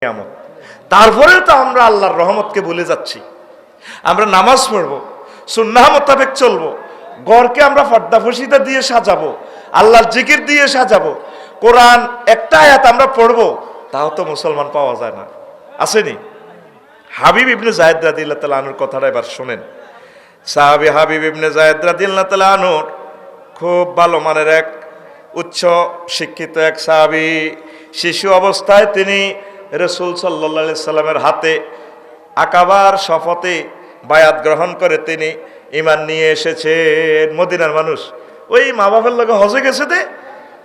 নিয়ামত। তারপরে তো আমরা আল্লাহর রহমতকে ভুলে যাচ্ছি। আমরা নামাজ পড়বো, সুন্নাহ মোতাবেক চলবো, ঘরকে আমরা পর্দা ফসিদা দিয়ে সাজাবো, আল্লাহর জিকির দিয়ে সাজাবো, কোরআন একটা আয়াত আমরা পড়বো, তাও তো মুসলমান পাওয়া যায় না। আসেনি? হাবিব ইবনে যায়েদ রাদিয়াল্লাহু তাআলা আনহুর কথাটা এবার শোনেন। সাহাবী হাবিব ইবনে যায়েদ রাদিয়াল্লাহু তাআলা আনহুর খুব ভালো মানের এক উচ্চ শিক্ষিত এক সাহাবী। শিশু অবস্থায় তিনি রাসূল সাল্লাল্লাহু আলাইহি সাল্লামের হাতে আকাবার শপথে বায়াত গ্রহণ করে তিনি ঈমান নিয়ে এসেছেন। মদিনার মানুষ ওই মা বাবার লগে হজে গেছে দে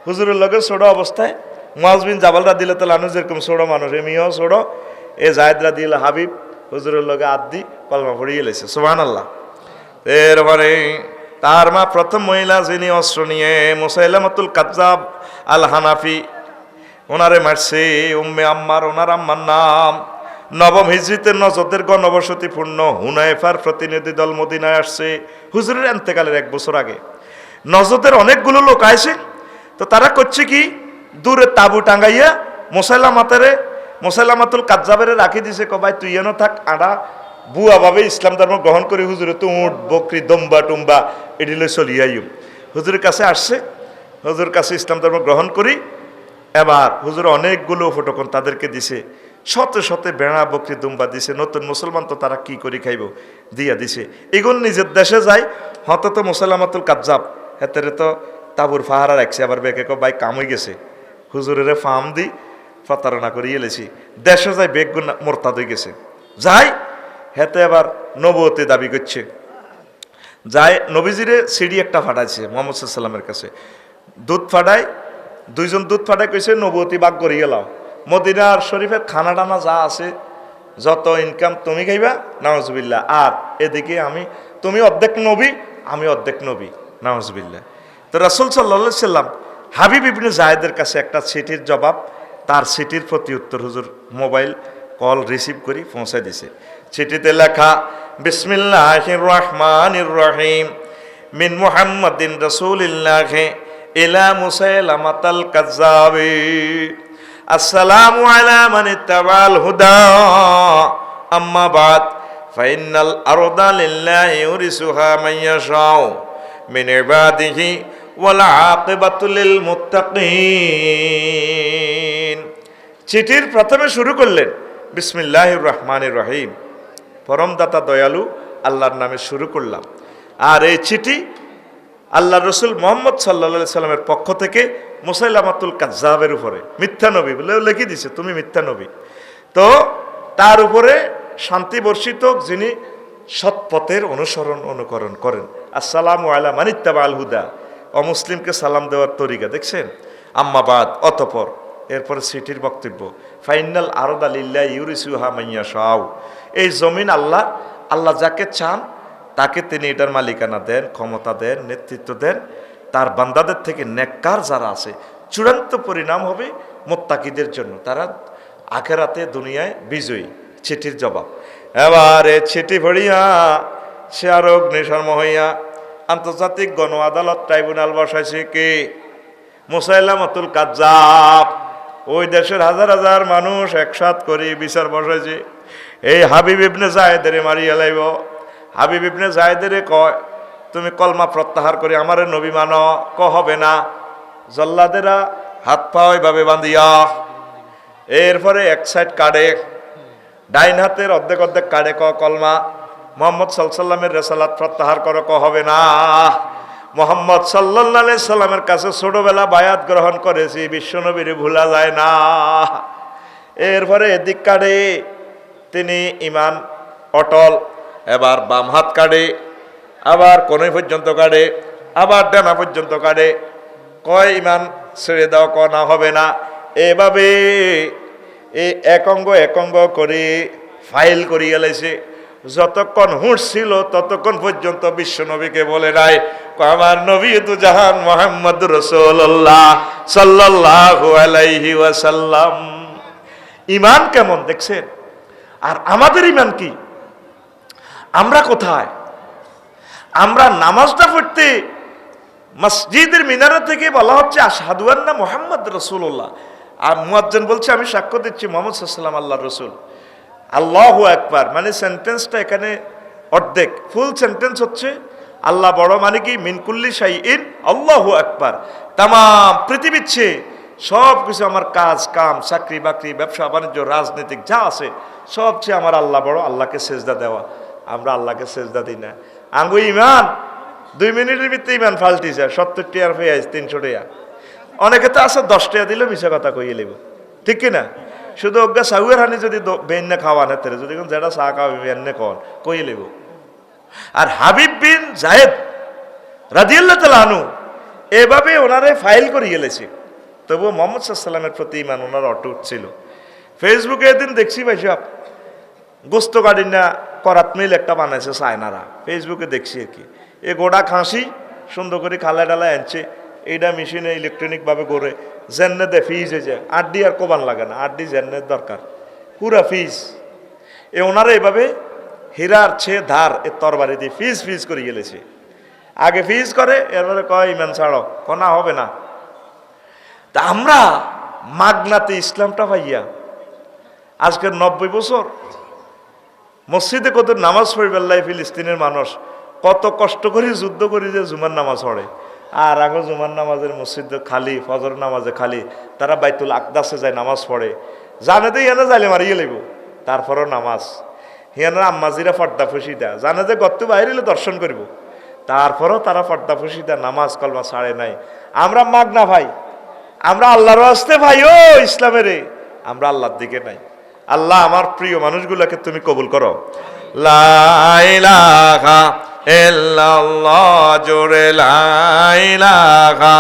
হুজুরের লগে ছোট অবস্থায় মুআজ বিন জাবাল রাদিয়াল্লাহু তাআলা আনহু যেরকম ছোট মানুষ এমিও ছোট, এ যায়েদ রাদিয়াল্লাহু হাবিব হুজুরের লগে আদি কলমা পড়িয়ে লেছে। সুবহানাল্লাহ। এরপরে তার মা প্রথম মহিলা যিনি অস্ত্র নিয়ে মুসাইলামাতুল কাজ্জাব আল হানাফি ওনারে মারছে, উম্মে আম্মার ওনার আম্মার নাম। নবম হিজরিতে নজদের গণবসতিপূর্ণ হুনাইফার প্রতিনিধি দল মদিনায় আসছে হুজুরের ইন্তেকালের 1 বছর আগে। নজদের অনেকগুলো লোক আসে, তো তারা করছে কি দূরে তাবু টাঙ্গাইয়া মুসাইলামাতুল কাজ্জাবের রাখি দিছে, কবাই তুই এনো থাক, আড়া বুয়া ভাবে ইসলাম ধর্ম গ্রহণ করে হুজুরে তো উঁট বকরি দম্বা টুম্বা এডিলে চলিয়াইম। হুজুরের কাছে আসছে, হুজুর কাছে ইসলাম ধর্ম গ্রহণ করি। এবার হুজুর অনেকগুলো ফটোকন তাদেরকে দিছে, শতে শতে বেড়া বকরি দুম্বা দিছে। নতুন মুসলমান তো তারা কি করে খাইব, দিয়া দিছে। এগুন নিজের দেশে যায়, হত তো মুসাইলামাতুল কাজ্জাব হেতেরে তো তাবুর ফাহারা রাখছে, আবার বেকে ভাই কাম হয়ে গেছে, হুজুরের ফার্ম দি প্রতারণা করিয়ে এলেছি। দেশে যায় বেগুন মোরতাদ হয়ে গেছে, যাই হেতে আবার নবুয়তে দাবি করছে। যায় নবীজিরে সিঁড়ি একটা ফাটাইছে মুহাম্মদ সাল্লাল্লাহু আলাইহি ওয়াসাল্লামের কাছে, দুধ ফাটায়, দুইজন দুধ ফাটায় কইছে নবুয়তি বাগ করি গেলাও। মদিনার শরীফের খানা টানা যা আছে যত ইনকাম তুমি খাইবা, নাউজুবিল্লাহ। আর এদিকে তুমি অর্ধেক নবী, আমি অর্ধেক নবী, নাউজুবিল্লাহ। তো রাসূল সাল্লাল্লাহু আলাইহি সাল্লাম হাবিব ইবনে যায়েদের কাছে একটা চিঠির জবাব, তার চিঠির প্রতি উত্তর হুজুর মোবাইল কল রিসিভ করি পৌঁছাই দিছে। চিঠিতে লেখা, বিসমিল্লাহির রহমানির রহিম, মিন মুহাম্মাদিন রাসূলিল্লাহি ইলা মুসাইলামাতাল কাজ্জাবি, আসসালামু আলা মান ইত্তাবাল হুদা, আম্মা বাদ, ফাইনাল আরদা লিল্লাহি ইউরিসুহা মান ইয়াশাউ মিন ইবাদিহি ওয়াল আকিবাতু লিল মুত্তাকিন। চিঠির প্রথমে শুরু করলেন বিসমিল্লাহির রহমানির রহিম, পরমদাতা দয়ালু আল্লাহর নামে শুরু করলাম। আর এই চিঠি আল্লাহ রসুল মুহাম্মদ সাল্লাল্লাহু আলাইহি সাল্লামের পক্ষ থেকে মুসাইলামাতুল কাজ্জাবের উপরে, মিথ্যা নবী বলে লিখে দিছে, তুমি মিথ্যা নবী, তো তার উপরে শান্তি বর্ষিত যিনি সৎপথের অনুকরণ করেন। আসসালামু আলা মান ইত্তাবাল হুদা, অমুসলিমকে সালাম দেওয়ার তরিকা দেখছেন। আম্মা বাদ, অতঃপর এরপরে সিটির বক্তব্য, ফাইনাল আরদা লিল্লাহি ইউরিসুহা মান ইয়াশাউ, এই জমিন আল্লাহ যাকে চান তাকে তিনি এটার মালিকানা দেন, ক্ষমতা দেন, নেতৃত্ব দেন। তার বান্দাদের থেকে নেককার যারা আছে চূড়ান্ত পরিণাম হবে মুত্তাকিদের জন্য, তারা আখিরাতে দুনিয়ায় বিজয়ী। চিঠির জবাব। এবারে চিঠি পড়িয়া সে আরো অগ্নিশর্ম হইয়া আন্তর্জাতিক গণ আদালত ট্রাইব্যুনাল বসাইছে কে? মুসাইলামাতুল কাজ্জাব। ওই দেশের হাজার হাজার মানুষ একসাথ করে বিচার বসাইছে, এই হাবিব ইবনে যায়েদের মারিয়া লাইব। হাবিব ইবনে যায়েদের কয়, তুমি কলমা প্রত্যাহার করে আমারে নবী মানো, হবে না। জল্লাদেরা হাত পা ওইভাবে বাঁধিয়া এরপরে এক সাইড কাটে, ডাইন হাতের অর্ধেক অর্ধেক কাটে, কলমা মুহাম্মদ সাল্লাল্লাহু আলাইহি সাল্লামের রিসালাত প্রত্যাহার করো, হবে না। মুহাম্মদ সাল্লাল্লাহু আলাইহি সাল্লামের কাছে ছোটবেলা বায়াত গ্রহণ করেছি, বিশ্বনবীর ভুলা যায় না। এরপরে এদিক কাটে, তিনি ঈমান অটল। এবার বাম হাত কাটে, আবার কোণে পর্যন্ত কাটে, আবার ডানা পর্যন্ত কাটে, কয় ঈমান ছেড়ে দাও, না হবে না। এভাবে এই এক অঙ্গ করে ফাইল করিয়া লাইছে। যতক্ষণ হুঁশ ছিল ততক্ষণ পর্যন্ত বিশ্বনবীকে বলে নাই, আমার নবী তো জাহান মুহাম্মদ রাসূলুল্লাহ সাল্লাল্লাহু আলাইহি ওয়াসাল্লাম। ঈমান কেমন দেখছেন? আর আমাদের ঈমান কি? আমরা কোথায়? আমরা নামাজটা পড়তে মসজিদের মিনারা থেকে বলা হচ্ছে আশহাদু আন্না মুহাম্মদ রাসূলুল্লাহ, আর মুয়াজ্জিন বলছে আমি সাক্ষ্য দিচ্ছি মুহাম্মদ সাল্লাল্লাহু আলাইহি ওয়াসাল্লাম আল্লাহর রাসূল। আল্লাহু আকবার মানে সেন্টেন্সটা এখানে অর্ধেক, ফুল সেন্টেন্স হচ্ছে আল্লাহ বড় মানে কি মিন কুল্লি শাইইন আল্লাহু আকবার। তাম পৃথিবীর চেয়ে সব কিছু, আমার কাজ কাম চাকরি বাকরি ব্যবসা বাণিজ্য রাজনীতিক যা আছে সব চেয়ে আমার আল্লাহ বড়, আল্লাহকে সেজদা দেওয়া। আমরা আল্লাহকে সেজদা দিই না। আঙ্গু ইমান 2 মিনিটের ভিতরে ইমান ফাল্টি যায়, 70 টাকার পেঁয়াজ 300 টাকা। অনেকে তো আছে 10 টাকা দিলেও মিশা কথা কইয়ে লিব, ঠিক কিনা? শুধু অজ্ঞা সাউয়ের হানি যদি বেন্নে খাওয়া না তেরে যদি যেটা চা খাওয়াবি বেন্নে কন কইয়ে লিব। আর হাবিব বিন জায়েদ রাদিয়াল্লাহু তাআলা আনহু এভাবে ওনারে ফাইল করে গেলেছে, তবুও মুহাম্মদ সাল্লাল্লাহু আলাইহি ওয়াসাল্লামের প্রতি ঈমান ওনার অটুট ছিল। ফেসবুকে একদিন দেখছি ভাই সব গোস্ত গাড়ি না করাত মিল একটা বানাইছে চায়নারা, ফেসবুকে দেখছি আর কি। এ গোড়া খাসি সুন্দর করে খালা ডালা আনছে, এইটা মেশিনে ইলেকট্রনিকভাবে গড়ে জেন্নে দে ফিজ হয়ে যায়, আড্ডি আর কোবান লাগে না, আড্ডি জেন্নের দরকার, পুরা ফিজ। এ ওনারা এভাবে হীরার ছে ধার এ তরবারি দিয়ে ফিজ ফিজ করে গেলেছে। আগে ফিজ করে এরপরে কয় ইমান ছাড়ো, কনা হবে না। তা আমরা মাগনাতে ইসলামটা পাইয়া আজকের 90 বছর মসজিদে কত নামাজ পড়বে আল্লাহ, ফিলিস্তিনের মানুষ কত কষ্ট করে যুদ্ধ করি যে জুমার নামাজ পড়ে। আর আগে জুমার নামাজের মসজিদ খালি, ফজর নামাজে খালি, তারা বাইতুল আকদাসে যায় নামাজ পড়ে, জানে তো ইয়ানে যাইলে মারিয়ে লাগব, তারপরও নামাজ। হিয়ানা আম্মাজিরা ফর্দা ফুসিদা জানে যে গত্ত বাইরে দর্শন করব, তারপরও তারা ফর্দা ফুসিদা নামাজ কলমা ছাড়ে নাই। আমরা মাগনা ভাই, আমরা আল্লাহর রাস্তে ভাই, ও ইসলামের আমরা আল্লাহর দিকে নাই। আল্লাহ আমার প্রিয় মানুষগুলোকে তুমি কবুল করো। লা ইলাহা ইল্লাল্লাহ, জোরে লা ইলাহা,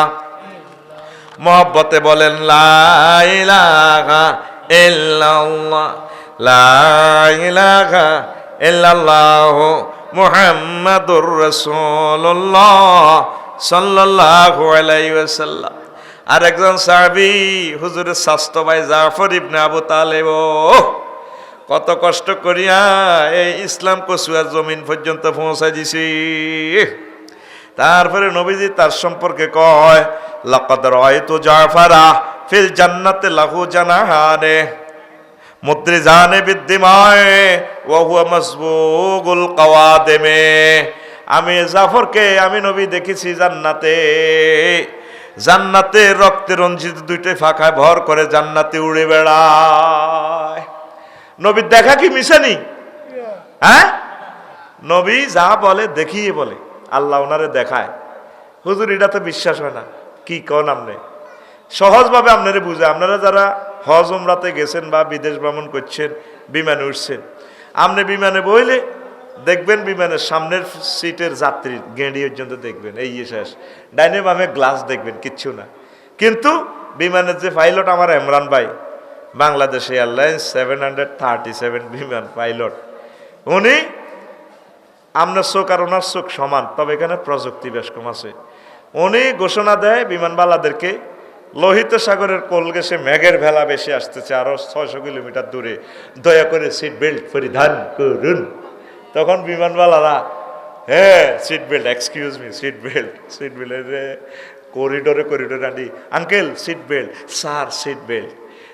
মহব্বতে বলেন লা ইলাহা ইল্লাল্লাহ, লা ইলাহা ইল্লাল্লাহ মুহাম্মাদুর রাসূলুল্লাহ সাল্লাল্লাহু আলাইহি ওয়াসাল্লাম। আর একজন সাহাবী হুজুরের স্বাস্থ্য ভাই জাফর ইবনে আবু তালেব কত কষ্ট করিয়া এই ইসলাম কসুয়ার জমিন পর্যন্ত পৌঁছাই দিছি। তারপরে নবীজি তার সম্পর্কে কয় লাকাদ রাআইতু জাফারা ফিল জান্নাতি লাহু জানাহানে মুদ্রিজানে বিদ্দিমায়ে ওয়া হুয়া মাসবুগুল কাওয়াদিমে। আমি জাফরকে আমি নবী দেখেছি জান্নাতে, জান্নাতে রক্তে রঞ্জিত 2টা ফাঁকায় ভর করে জান্নাতে উড়ে বেড়ায়। নবীর দেখা কি মিশানি? হ্যাঁ, নবী যা বলে দেখিয়ে বলে, আল্লাহ ওনারে দেখায়। হুজুর এটা তো বিশ্বাস হয় না, কি কন আপনি? সহজভাবে আপনারা বুঝে, আপনারা যারা হজ উমরাতে গেছেন বা বিদেশ ভ্রমণ করছেন, বিমানে উঠছেন, আপনি বিমানে বইলে দেখবেন বিমানের সামনের সিটের যাত্রীর গেঁড়ি পর্যন্ত দেখবেন এই শেষ, ডাইনে বামে গ্লাস দেখবেন, কিচ্ছু না। কিন্তু বিমানের যে পাইলট আমার ইমরান ভাই, বাংলাদেশ এয়ারলাইন্স 737 বিমান পাইলট, উনি আপনার চোখ আর ওনার চোখ সমান, তবে এখানে প্রযুক্তি বেশ কম আছে। উনি ঘোষণা দেয় বিমানবালাদেরকে লোহিত সাগরের কোল গেছে মেঘের ভেলা বেশি আসতেছে আরো 600 কিলোমিটার দূরে, দয়া করে সিট বেল্ট পরিধান করুন। তখন বিমানবালারা হ্যাঁ seat belt, excuse me, seat belt, seat belt, করিডোরে আনি uncle seat belt, sir seat belt.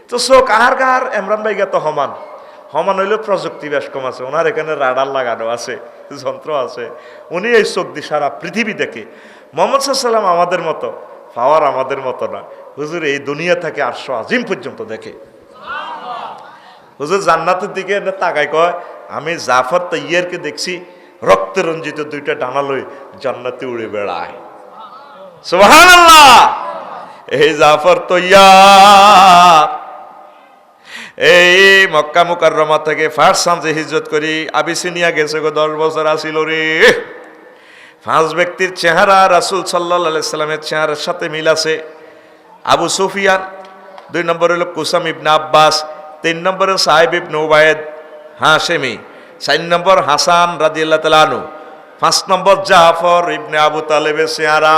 তো চোখ আর কার ইমরান ভাই তো সমান হইলেও প্রযুক্তি বেশ কম আছে, ওনার এখানে রাডার লাগানো আছে, যন্ত্র আছে, উনি এই চোখ দিয়ে সারা পৃথিবী দেখে। মুহাম্মদ সাল্লাল্লাহু আলাইহি ওয়াসাল্লাম আমাদের মতো পাওয়ার, আমাদের মতো না। হুজুর এই দুনিয়া থেকে আরশ আজিম পর্যন্ত দেখে। হুজুর জান্নাতের দিকে তাকাই কয় আমি জাফর তৈয়ারকে দেখছি রক্তে রঞ্জিত 2টা ডানা লই জান্নাতে উড়ে বেড়ায়। সুবহানাল্লাহ। এই জাফর তৈয়ার এই মক্কা মুকাররমা থেকে ফার্স্ট সামজে হিজরত করি আবিসিনিয়া গেছে গো 10 বছর আসিল রে। 5 ব্যক্তির চেহারা রাসূল সাল্লাল্লাহু আলাইহি সাল্লামের চেহারার সাথে মিল আছে। আবু সুফিয়ান, 2 নম্বর হলো কুসাম ইবনে আব্বাস, 3 নম্বরে সাহেব ইবনে উবাইদ হাশেমি, 4 নম্বর হাসান রাদিয়াল্লাহু তাআলা আনহু, 5 নম্বর জাফর ইবনে আবু তালেবের চেহারা।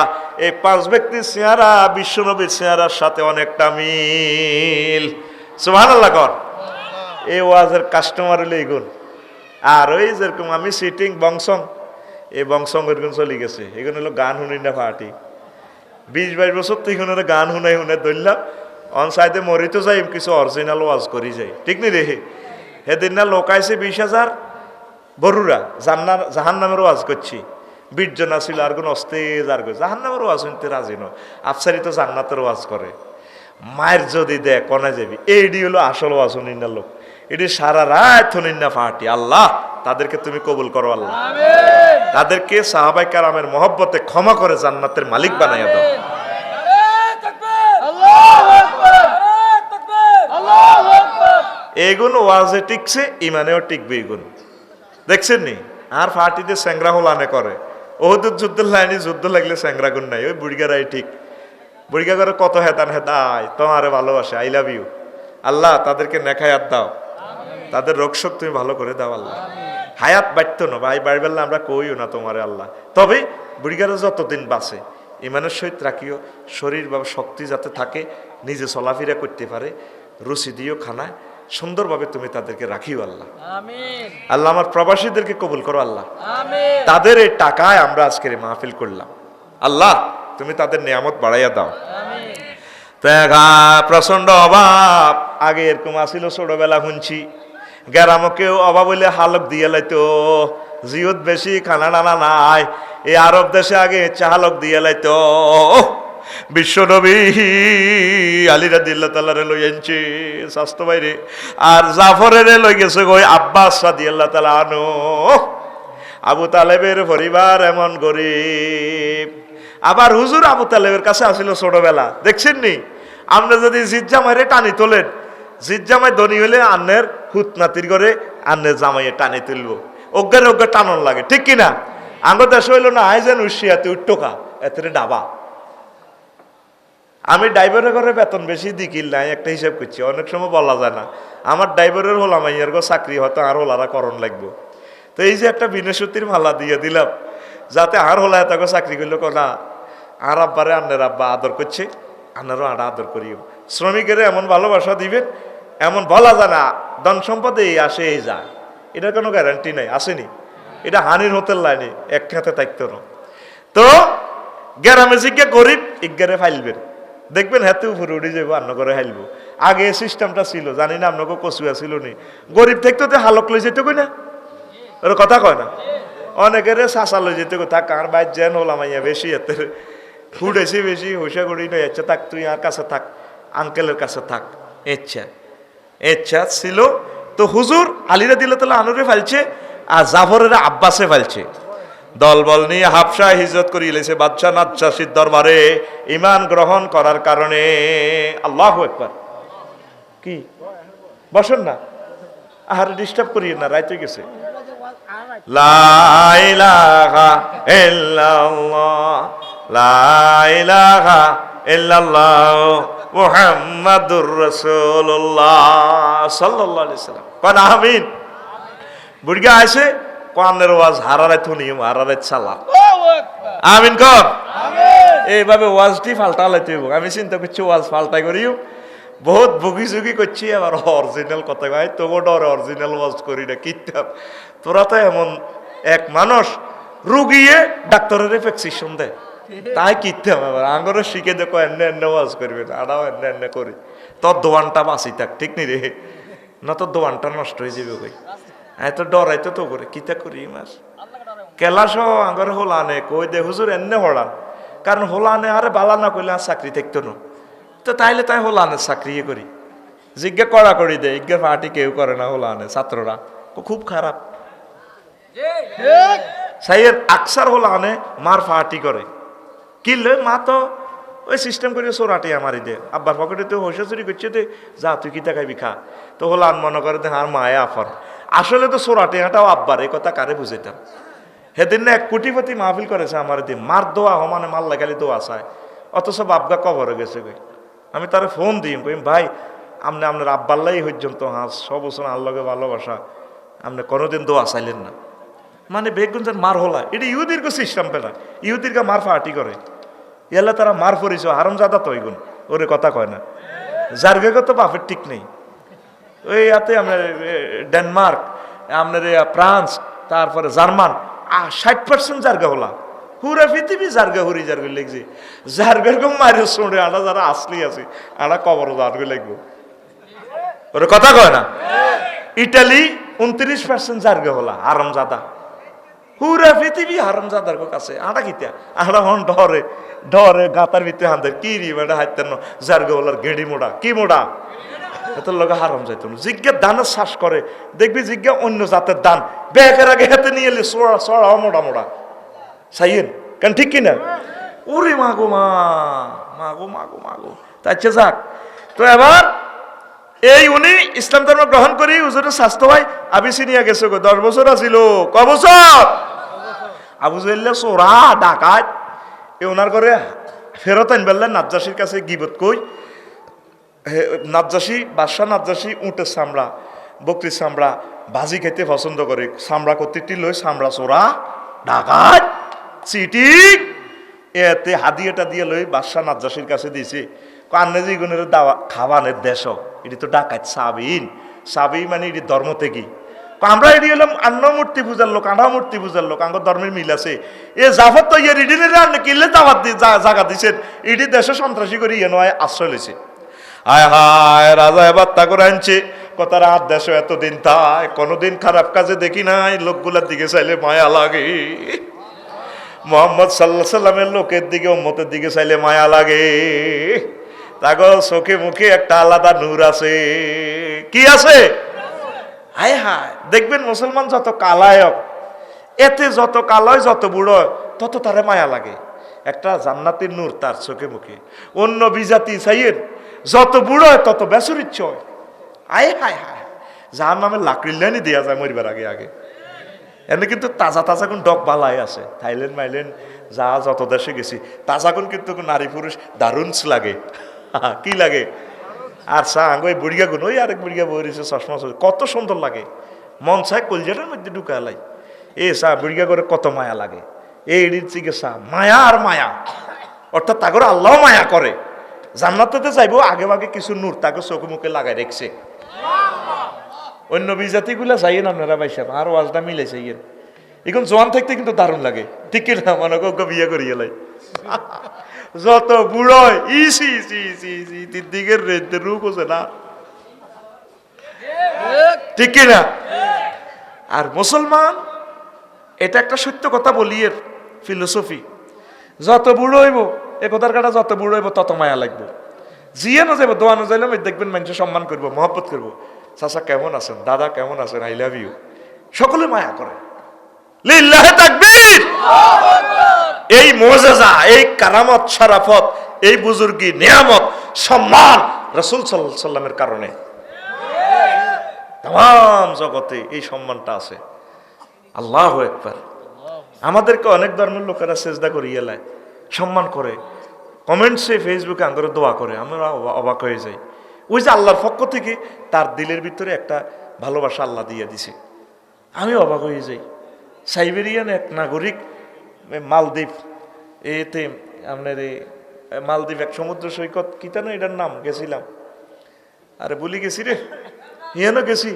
এই 5 ব্যক্তির চেহারা বিশ্বনবীর চেহারার সাথে অনেকটা মিল। সুবহানাল্লাহ কর। এই ওয়াজের কাস্টমার হলো এগুন। আর ওই যেরকম আমি সিটিং বংশং, এই বংশং এরকম চলে গেছে, এগুলো হলো গান শুনি না পার্টি। 20-22 বছর তো এখানে গান শুনাই ধরলাম, অন সাইডে মরি তো যাই কিছু অরিজিনাল ওয়াজ করি যাই ঠিক নি রে সেদিন না লোক আইছে 20,000 বরুরা জাহান নামের ওয়াজ করছি 20 জন ছিল আর কোন অস্তেজ আর জাহান নামের ওয়াজ শুনতে রাজি ন আফসারি তো জান্নাতের ওয়াজ করে মায়ের যদি দেয় কনে যাবি এইডি হলো আসল ওয়াজ শুনিনা লোক এটি সারা রাত শুনিনা ফাটি আল্লাহ তাদেরকে তুমি কবুল করো আল্লাহ তাদেরকে সাহাবায়ে কেরামের মহব্বতে ক্ষমা করে জান্নাতের মালিক বানাইয়া দাও এগুন ওয়াজে টিকছে ইমানেও টিকবে এগুন দেখছেন নি আর ফাটিতে স্যাংরা হোলানে করে ওহুদের যুদ্ধের লাইনে যুদ্ধ লাগলে স্যাংরা গুণ নাই ওই বুড়িগারাই ঠিক বুড়িগা করে কত হেতান হেতায় তোমারে ভালোবাসে আই লাভ ইউ আল্লাহ তাদেরকে নেখায়াত দাও তাদের রোগশোক তুমি ভালো করে দাও আল্লাহ হায়াত বাড়তো না ভাই বাড়বেল আমরা কইও না তোমারে আল্লাহ তবে বুড়িগারা যতদিন বাঁচে ইমানের সহিত রাখিও শরীর বা শক্তি যাতে থাকে নিজে চলাফেরা করতে পারে রুচি দিও খানায় সুন্দরভাবে তুমি তাদেরকে রাখিও আল্লাহ আল্লাহ আমার প্রবাসীদেরকে কবুল করো আল্লাহ তাদের এই টাকায় আমরা আজকের মাহফিল করলাম আল্লাহ তুমি তাদের নিয়ামত বাড়াইয়া দাও প্রচন্ড অভাব আগে এরকম আসিল ছোটবেলা শুনছি গ্রামকেও অভাব হইলে হালক দিয়ে লাইতো জিয়ত বেশি খানা টানা নাই এই আরব দেশে আগে চাহালক দিয়ে লাইতো বিশ্বনবী আলী রাদিয়াল্লাহু তাআলা রে লই আনছে স্বাস্থ্য বাইরে আর জাফরের লই গেছে কই আব্বাস রাদিয়াল্লাহু তাআলা আনো আবু তালেবের পরিবার এমন গরিব আবার হুজুর আবু তালেবের কাছে আসিল ছোটবেলা দেখছেন নি আমরা যদি জিজ্জামাইরে টানি তোলেন জিজ্জামাই ধনী হলে আন্নের হুতনাতির করে আন্নের জামাইয়ে টানি তুলবো অজ্ঞান অজ্ঞা টানন লাগে ঠিক কিনা আঙ্গ দেশ হইল না আইজেন উশিয়াতে উঠটোকা এতে ডাবা আমি ড্রাইভারের ঘরে বেতন বেশি দিকিল নাই একটা হিসাব করছি অনেক সময় বলা যায় না আমার ড্রাইভারের হলাম আইয়ার গো চাকরি হয়তো আর হোলারা করণ লাগবো তো এই যে একটা বিনসূতির মালা দিয়ে দিলাম যাতে আর হোলা এত চাকরি করলো না আর আব্বারে আন্নের আব্বা আদর করছে আনারও আড়া আদর করিও শ্রমিকের এমন ভালোবাসা দিবেন এমন বলা যায় না ধন সম্পদ এই আসে এই যায় এটার কোনো গ্যারান্টি নাই আসেনি এটা হানির হোটেল লাইনে এক খাতে থাকতো না তো গ্রামে জিজ্ঞা গরিব ইজ্ঞারে ফাইলবেন দেখবেন হাতে উপরে উঠে যাবো আন্ন করে হাইলবো আগে সিস্টেমটা ছিল জানি না আপনাকে কচুয়া ছিল নি গরিব থাকতো তো হালক লই যেত কই না ওর কথা কয় না অনেকের চাষা লই যেতে থাক কার বাইর যেন হলাম আইয়া বেশি এতে ফুটেছি বেশি হুসা করি নয় ইচ্ছা থাক তুই আর কাছে থাক আঙ্কেলের কাছে থাক ইচ্ছা ইচ্ছা ছিল তো হুজুর আলী রাদিয়াল্লাহু তাআলা আনুরে ফালছে আর জাফরের আব্বাসে ফালছে দলবল নিয়ে হাবশা হিজরত করে এলেছে বাদশাহ নাজ্জাশীর দরবারে ঈমান গ্রহণ করার কারণে আল্লাহু আকবার কি বসেন না আর ডিস্টার্ব করিয়ে না রাইতে গেছে লা ইলাহা ইল্লাল্লাহ লা ইলাহা ইল্লাল্লাহ মুহাম্মাদুর রাসূলুল্লাহ সাল্লাল্লাহু আলাইহি সাল্লাম কোন আমিন বুড়িগা আইছে কোরআনের ওয়াজ হারারাত নিয়ম হারারাত সালাম আমিন কর এইভাবে ওয়াজটি পাল্টালাইতে হইব আমি চিন্তা করছি ওয়াজ পাল্টাই করিও বহুত বুগি জুগি করছি আবার অরিজিনাল কথা ভাই তবু ডর অরিজিনাল ওয়াজ করি না কিতাব তোরা তো এমন এক মানুষ রুগিয়ে ডাক্তারের প্রেসক্রিপশন দেয় তাই কিতাম আবার আঙ্গরে শিখে দেখো এনে এনে ওয়াজ করবে না আড়াও এনে এনে করি তোর দোয়ানটা বাঁচি থাক ঠিক নি রে না তোর দোয়ানটা নষ্ট হয়ে যাবে কই এত ডরাইতো তো করে কিতা করি মাস কেলাস আঙ্গরে হোলানে কই দে হুজুর এনে হলান কারণ হোলানে আরে বালা না কইলে আর চাকরি থাকতো না তো তাইলে তাই হোলানে চাকরি করি জিজ্ঞা করা করি দে ইজ্ঞার পার্টি কেউ করে না হোলানে ছাত্ররা খুব খারাপ সাইয়ের আকসার হোলানে মার ফাটি করে কিনলে মা তো ওই সিস্টেম করে সোরাটি আমারই দে আব্বার পকেটে তো হইসা চুরি করছে দে যা তুই কিতা খাইবি খা তো হোলান মনে করে দে আর মায়ে আফার আসলে তো সোরাটি হাঁটাও আব্বার এই কথা কারে বুঝাইতাম সেদিন না 1 কোটিপতি মাহফিল করেছে আমার দিন মার দোয়া মানে মার লাগালি দোয়া চায় অথচ বাপগা কবরে গেছে কই আমি তারে ফোন দিই কই ভাই আপনি আপনার আব্বাল্লাই হইজন তো হাঁস সব বছর আল্লাহকে ভালোবাসা আপনি কোনোদিন দোয়া চাইলেন না মানে বেগুনজান মার হলা এটা ইহুদির সিস্টেম পেলা ইহুদির মার ফাটি করে এলা তারা মার পরিছ হারামজাদা তো ওইগুন ওরে কথা কয় না জার্গে তো বাপের ঠিক নেই ওই ইয়াতে আপনার ডেনমার্ক আপনার ফ্রান্স তারপরে জার্মান 60% জার্গা হলা পুরা পৃথিবী জার্গা হুরি জার্গা লিখছে জার্গার কম মারে শুনে আনা যারা আসলি আছে আনা কবর জার্গা লিখবো ওরা কথা কয় না ইটালি 29% জার্গা হলা হারামজাদা পুরা পৃথিবী হারামজাদার কাছে আটা কিতা আটা হন ডরে ডরে গাতার ভিতরে হাঁদের কি রি বেটা হাইতেন জার্গা হলার গেড়ি মোড়া কি মোড়া এত লোক হারাম যাইত না জিজ্ঞা দানের শ্বাস করে দেখবি জিজ্ঞা অন্য জাতের দান ব্যাগের আগে হাতে নিয়ে এলে সোড়া সোড়া মোড়া মোড়া সাইয়েন কেন ঠিক কিনা ওরে মাগো মা মাগো মাগো মাগো তাই যাক তো এবার এই উনি ইসলাম ধর্ম গ্রহণ করি হুজুরের স্বাস্থ্য ভাই আবিসিনিয়া গেছে 10 বছর আছিল ক বছর আবু জাহেল সোরা ডাকাত এ ওনার করে ফেরত আনবেললেন নাজ্জাসীর কাছে গিবত কই নাজ্জাসী বাদশাহ নাজ্জাসী উটের চামড়া বকরির চামড়া ভাজি খেতে পছন্দ করে চামড়া কতিটি লই চামড়া চোরা ডাকাত চিটিক এতে হাদিয়াটা দিয়ে লই বাদশাহ নাজ্জাসীর কাছে দিয়েছে কান্নে যে গুণের দাওয়া খাবানের দেশ এটি তো ডাকাত সাবিন সাবি মানে এটি ধর্ম থেকে আমরা এটি হলাম আন্ন মূর্তি পূজার লোক আনা মূর্তি পূজার লোক আমার ধর্মের মিল আছে এ জাফর তো ইয়ে রিডিনে রান্না কিনলে দাওয়াত দিয়ে জায়গা দিচ্ছেন এটি দেশে সন্ত্রাসী করে ইয়ে নয় আশ্রয় লইছে হায় হায় রাজা এবার তা করে আনছে কত রাত দেশ এতদিন তাই কোনোদিন খারাপ কাজে দেখি নাই লোকগুলার দিকে চাইলে মায়া লাগে মোহাম্মদ সাল্লাহ সাল্লামের লোকের দিকে উম্মতের দিকে চাইলে মায়া লাগে তাগো চোখে মুখে একটা আলাদা নূর আছে কি আছে হায় হায় দেখবেন মুসলমান যত কালায়ক এতে যত কালয় যত বুড়ো তত তারে মায়া লাগে একটা জান্নাতের নূর তার চোখে মুখে অন্য বিজাতি চাইয়ের যত বুড়ো হয় তত বেসরিচ্ছ হয় আয় হায় হায় যার নামে লাকড়ির লাইনই দেওয়া যায় মরিবার আগে আগে এনে কিন্তু তাজা তাজা কোন ডক বালাই আছে থাইল্যান্ড মাইল্যান্ড যা যত দেশে গেছি তাজা কোন কিন্তু নারী পুরুষ দারুণ লাগে কি লাগে আর সাং ওই বুড়িয়া গুণ ওই আরেক বুড়িয়া বই রয়েছে চশমা কত সুন্দর লাগে মন চায় কলজাটার মধ্যে ঢুকালাই এ সা বুড়িয়া করে কত মায়া লাগে এই চিকিৎসা মায়া আর মায়া অর্থাৎ তাগর আল্লাহ মায়া করে জান্নাতে যাইব আগে আগে কিছু নূর তাকে চোখে মুখে লাগাই রেখছে অন্য বিজাতি গুলা যাইয়েন আপনারা বাইসাব আর ওয়াজটা মিলেছে ইয়ের এখন জোয়ান থাকতে কিন্তু দারুণ লাগে ঠিক কিনা মনে কো বিয়ে করিয়ে লাই যত বুড়ো ইসি ইসি ইসি ইসি তিন দিকের রেতে রূপ হচ্ছে না ঠিক কিনা আর মুসলমান এটা একটা সত্য কথা বলি এর ফিলোসফি যত বুড়ো হইব এ কথার কাটা যত বুড়ো হইব তত মায়া লাগবে জিয়ে না যাবো দোয়া না যাইলাম দেখবেন মানুষ সম্মান করবো মহব্বত করবো চাচা কেমন আছেন দাদা কেমন আছেন আই লাভ ইউ সকলে মায়া করে লিল্লাহে তাকবীর এই মুআজিজা এই কারামত শরাফত এই বুজুর্গি নিয়ামত সম্মান রাসূল সাল্লাল্লাহু আলাইহি সাল্লামের কারণে तमाम জগতে এই সম্মানটা আছে আল্লাহু আকবার আমাদেরকে অনেক ধর্মের লোকেরা সেজদা করিয়ে লায় সম্মান করে কমেন্টসে ফেসবুকে আঙ্গরে দোয়া করে আমরা অবাক হয়ে যাই ওই যে আল্লাহর পক্ষ থেকে তার দিলের ভিতরে একটা ভালোবাসা আল্লাহ দিয়ে দিছে আমি অবাক হয়ে যাই সাইবেরিয়ান এক নাগরিক মালদ্বীপ এতে আপনার এই মালদ্বীপ এক সমুদ্র সৈকত কিতা না এটার নাম গেছিলাম আরে বলি গেছি রে হিয়ানো গেছি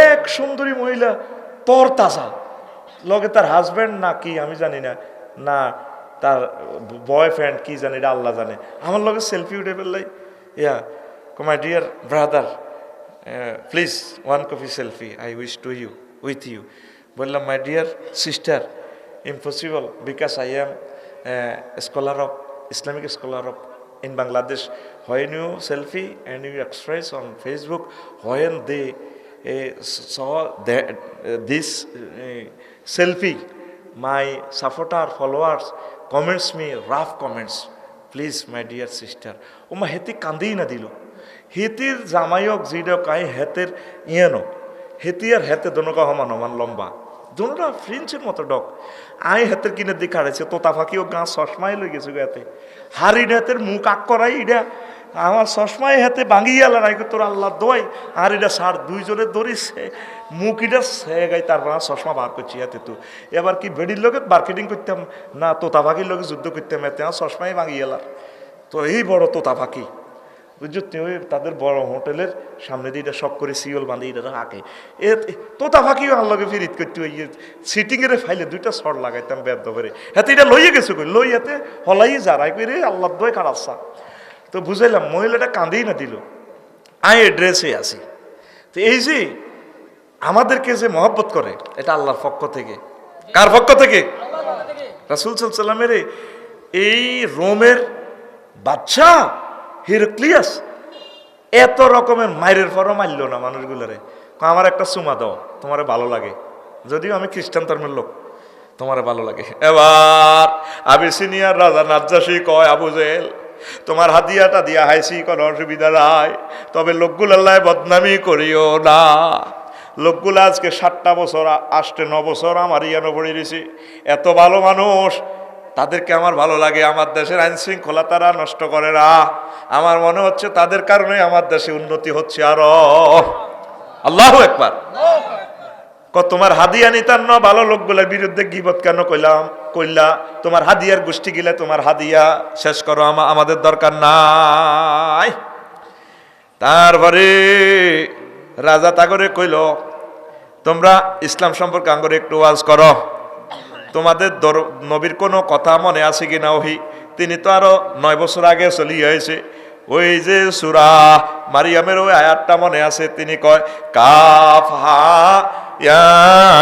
এক সুন্দরী মহিলা তর তাজা লগে তার হাজব্যান্ড না কি আমি জানি না না তার বয়ফ্রেন্ড কি জানি এটা আল্লাহ জানে আমার লগে সেলফি উঠে ফেললাই yeah my dear brother please one copy selfie I wish to you with you বললাম my dear sister impossible because I am a scholar of Islamic scholar of in Bangladesh. When you selfie and you express on Facebook, when they saw that, this selfie, my supporter followers comments me rough comments. Please, my dear sister, ওমা হেতি কান্দেই না দিল হেতির জামাইক জিডো কাই হেতের ইয়েনো হেতি আর হেতে দোনোকা সমান সমান লম্বা দুটা ফ্রেঞ্চের মতো ডক আই হাতের কিনে দিকে হারাইছে তোতা ফাঁকিও গা চশমাই লই গেছে গাতে হারির হাতের মুখ আক করাই এটা আমার চশমাই হাতে ভাঙিয়ে আলার আগে তোর আল্লাহ দোয়াই আর এটা সার দুইজনে ধরিছে মুখ এটা সে গাই তারপর চশমা বার করছি হাতে তো এবার কি বেডির লোকে মার্কেটিং করতাম না তোতা ফাঁকির লোকে যুদ্ধ করতাম এতে আমার চশমাই ভাঙিয়ে এলার তো এই বড় তোতা ফাঁকি বুঝছো ওই তাদের বড় হোটেলের সামনে দিয়ে এটা সব করে সিওল বাঁধে এটা হাঁকে এ তোতা ফাঁকিও আল্লাহকে ফিরিত করতে ওই সিটিং এর ফাইলে দুইটা সর লাগাইতাম ব্যর্থ করে হাতে এটা লইয়ে গেছে কই লই হাতে হলাই যারাই করে আল্লাহ দয় খারাপসা তো বুঝাইলাম মহিলাটা কাঁদেই না দিল আয় ড্রেসে আছি তো এই যে আমাদেরকে যে মহব্বত করে এটা আল্লাহর পক্ষ থেকে কার পক্ষ থেকে রাসূল সাল্লাল্লাহু আলাইহি ওয়াসাল্লামের এই রোমের বাদশা হিরক্লিয়াস এত রকমের মায়ের পরও মারল না মানুষগুলোরে আমার একটা চুমা দাও তোমার ভালো লাগে যদিও আমি খ্রিস্টান ধর্মের লোক তোমার ভালো লাগে এবার আবিসিনিয়ার রাজা নাজ্জাশী কয় আবু জেহেল তোমার হাদিয়াটা দিয়া হাইছি কোনো অসুবিধা নাই তবে লোকগুলাল্লাহ বদনামি করিও না লোকগুলা আজকে 7টা বছর 8-9 বছর আমার ইয়ানো পড়ে রয়েছে এত ভালো মানুষ তাদেরকে আমার ভালো লাগে আমার দেশের আইন শৃঙ্খলা তারা নষ্ট করে না আমার মনে হচ্ছে তাদের কারণে আমার দেশে উন্নতি হচ্ছে আরো আল্লাহু আকবার তোমার হাদিয়া নিতাম না ভালো লোকগুলোর বিরুদ্ধে গীবত কেন কইলা তোমার হাদিয়ার গোষ্ঠী গিলে তোমার হাদিয়া শেষ করো আমাদের দরকার নাই তারপরে রাজা তাগরে কইল তোমরা ইসলাম সম্পর্কে আঙ্গরে একটু ওয়াজ করো তোমাদের নবীর কোনো কথা মনে আছে কি না ওহি তিনি তো আরো 9 বছর আগে চলি হয়েছে ওই যে সূরা মারিয়ামের ওই আয়াতটা মনে আছে তিনি কয় কাফ হা ইয়া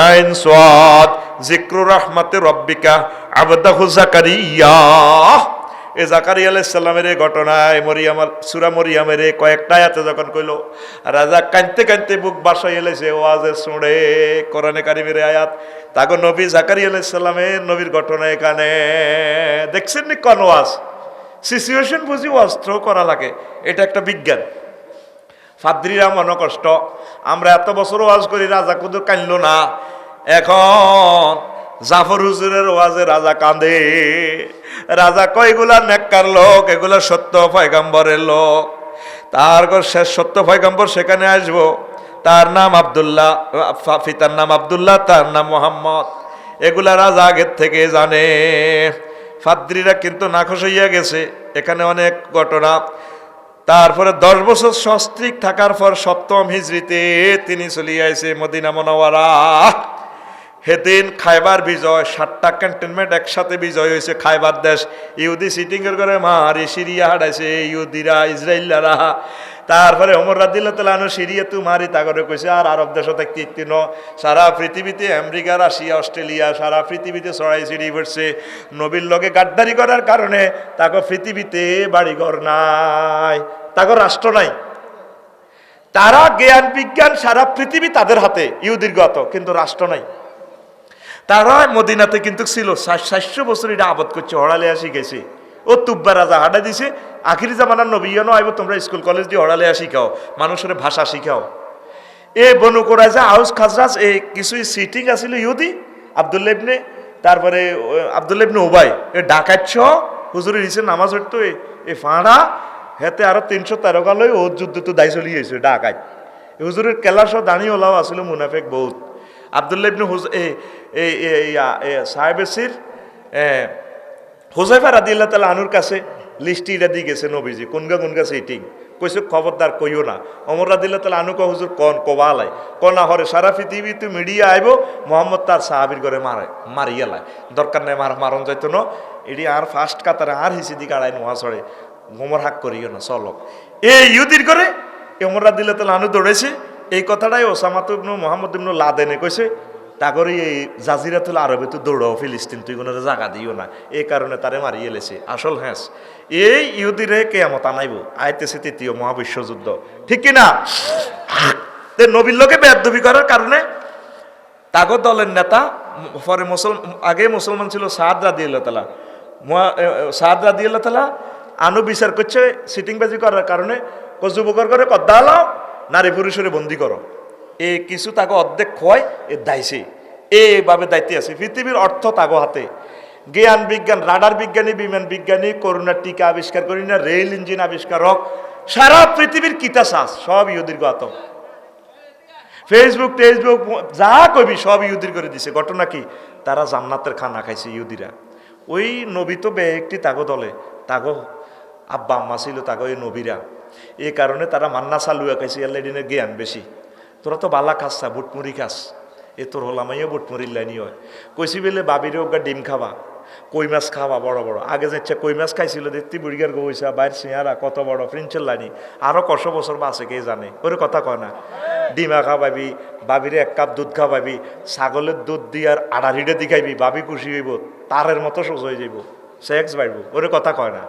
আইন সাদ যিকরু রাহমাতি রাব্বিকা আবদাহু যাকারিয়া এ জাকারিয়া আলাইহিস সালামের এই ঘটনায় সূরা মরিয়মের কয়েকটা আয়াতে যখন কইলো রাজা কাঁদতে কাঁদতে বুক বাসায় এলেছে ওয়াজে শুনে কোরআনে কারিমের আয়াত তাগো নবী জাকারিয়া আলাইহিস সালামের নবীর ঘটনা এখানে দেখছেন নি কোন ওয়াজ সিচুয়েশন বুঝি ওয়াজ থ্রো করা লাগে এটা একটা বিজ্ঞান ফাদ্রিরা মনে কষ্ট আমরা এত বছর ওয়াজ করি রাজা কুদুর কাঁদলো না এখন জাফর হুজুরের ওয়াজে রাজা কাঁদে রাজা কয়গুলা নেককার লোক এগুলা সত্য পয়গম্বরের লোক তার শেষ সত্য পয়গম্বর সেখানে আসবো তার নাম আব্দুল্লাহ পিতার নাম আব্দুল্লাহ তার নাম মোহাম্মদ এগুলা রাজা আগের থেকে জানে ফাদ্রিরা কিন্তু নাখোশ হইয়া গেছে এখানে অনেক ঘটনা তারপরে 10 বছর সস্ত্রীক থাকার পর 7ম হিজরিতে তিনি চলে আইছে মদিনা মুনাওয়ারা সেদিন খাইবার বিজয় 7টা ক্যান্টনমেন্ট একসাথে বিজয় হয়েছে খাইবার দেশ ইহুদি সিটিং এর করে মারি সিরিয়া হারাইছে ইহুদিরা ইসরায়েলরা তারপরে ওমর রাদিয়াল্লাহু তাআলা আনহু সিরিয়া তু মারি তাগরে কইছে আর আরব দেশ থাকতে তিন সারা পৃথিবীতে আমেরিকা রাশিয়া অস্ট্রেলিয়া সারা পৃথিবীতে ছড়াই ছিড়ি পড়ছে নবীর লগে গাদ্দারি করার কারণে তাকে পৃথিবীতে বাড়িঘর নাই তাকে রাষ্ট্র নাই তারা জ্ঞান বিজ্ঞান সারা পৃথিবী তাদের হাতে ইহুদির গত কিন্তু রাষ্ট্র নাই তারা মদিনাতে কিন্তু ছিল 700 বছর এটা আবাদ করছে হড়ালে আসি গেছে ও তুব্বা রাজা হাঁটা দিছে আখিরি জামানার নবীও আইব তোমরা স্কুল কলেজ দিয়ে হড়ালে শিখাও মানুষের ভাষা শিখাও এ বনু কোরাইজা আউস খাজরাজ এই কিছুই সিটিং আছিল ইহুদি আব্দুল্লাহ ইবনে তারপরে আব্দুল্লাহ ইবনে উবাই এ ডাকাচ্ছ হুজুরের হিসেবে নামাজ হইতো এ ফাঁড়া হেতে আরো 313 গালই ও যুদ্ধ তো দায় চলি হয়েছে ডাকাত হুজুরের কেলাস দাঁড়িয়ে ওলাও আসলে মুনাফেক বহুত আব্দুল্লাহ ইবনে সাহেবের হুজাইফা রাদিয়াল্লাহু তাআলা আনুর কাছে লিস্টি এটা দিয়ে গেছে নবীজি কোনগা সিটিং কইছে খবরদার কইও না ওমর রাদিয়াল্লাহু তাআলা আনু কয় হুজুর কবালাই কনা হরে সারা পৃথিবীতে মিডিয়া আইব মোহাম্মদ তার সাহাবীর ঘরে মারিয়ালায় দরকার নাই মারণ যাইতো না এটি আর ফার্স্ট কাতারে আর হিসি দিকে আড়াই নোয়া ছড়ে ওমর হাক করিও না চলো এই ইহুদির করে ওমর রাদিয়াল্লাহু তাআলা আনু দৌড়েছে এই কথাটাই ওসামা ইবনে মুহাম্মদ ইবনে লাদেনে কইছে তাগরে এই জাজিরাতুল আরবে তো দৌড়াও ফিলিস্তিন তুই কোনো জায়গা দিও না এই কারণে তারে মারিয়ে লেছে আসল হ্যাঁ এই ইহুদিরে কেয়ামত আনাইব আইতেছে 3য় মহাবিশ্বযুদ্ধ ঠিক কিনা নবীর লোকে বেয়াদবি করার কারণে তাগো দলের নেতা পরে আগে মুসলমান ছিল সাদ রাদিয়াল্লাহু তাআলা আনু বিচার করছে সিটিংবাজি করার কারণে যুবকর করে কদ্দালাও নারী পুরুষের বন্দি করো এ কিছু তাকে অর্ধেক খোয়াই এ দায়সে এইভাবে দায়িত্বে আছে পৃথিবীর অর্থ তাগো হাতে জ্ঞান বিজ্ঞান রাডার বিজ্ঞানী বিমান বিজ্ঞানী করোনার টিকা আবিষ্কার করি না রেল ইঞ্জিন আবিষ্কারক সারা পৃথিবীর কিতাসাস সব ইহুদির গত ফেসবুক টেসবুক যা কবি সব ইহুদির করে দিছে ঘটনা কি তারা জান্নাতের খানা খাইছে ইহুদিরা ওই নবী তো একটি তাগো দলে তাগো আব্বা আম্মা ছিল তাগো এই নবীরা এই কারণে তারা মান্না চালুয়া খাইছে এর লেডিনের জ্ঞান বেশি। তোরা তো বালা খাস বুটমুড়ি খাস, এ তোর হলামাইয়া বুটমুড়ির লাইনি হয়। কইসি বেলে বাবিরে ওগা ডিম খাবা, কই মাছ খাওয়া বড় বড়। আগে যে কই মাছ খাইছিল দেখতে বুড়িগার গইসা বাইর সিঁয়ারা কত বড় ফ্রিঞ্চের লাইনি, আরো কত বছর বাঁচে কে জানে। ওরে কথা কয় না, ডিমা খাওয়াবি বাবিরে, 1 কাপ দুধ খাওয়াবি, ছাগলের দুধ দিয়ে আর আড়াহিডে দি খাইবি, বাবি খুশি হইব, তারের মতো সোজ হয়ে যাইব, সেক্স বাড়ব। ওরে কথা কয় না।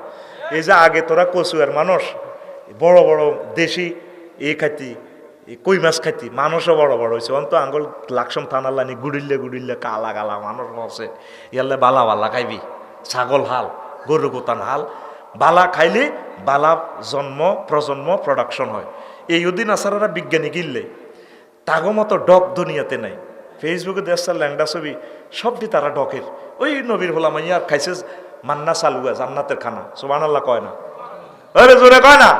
এই যে আগে তোরা কচুয়ার মানুষ বড় বড় দেশি এই খাইতি, কই মাছ খাইতি, মানুষও বড় বড় হয়েছে। অন্ত আঙ্গল লাকসম থানার লাইনি গুড়িল্লে গুড়িল্লে কালা কালা মানুষ আছে। ইয়ালে বালা বালা খাইবি, ছাগল হাল, গরু গোতান হাল, বালা খাইলে বালা জন্ম প্রজন্ম প্রোডাকশন হয়। এই উদ্দিন আসারারা বিজ্ঞানী গিললে তাগো মতো ডক দুনিয়াতে নাই। ফেসবুকে দেশার ল্যাংডা ছবি সবটি তারা ডকের। ওই নবীর হলাম আর খাইছে মান্না চালুয়া জান্নাতের খানা, সুবহানাল্লাহ কয় না? ওরে জোরে কয় না?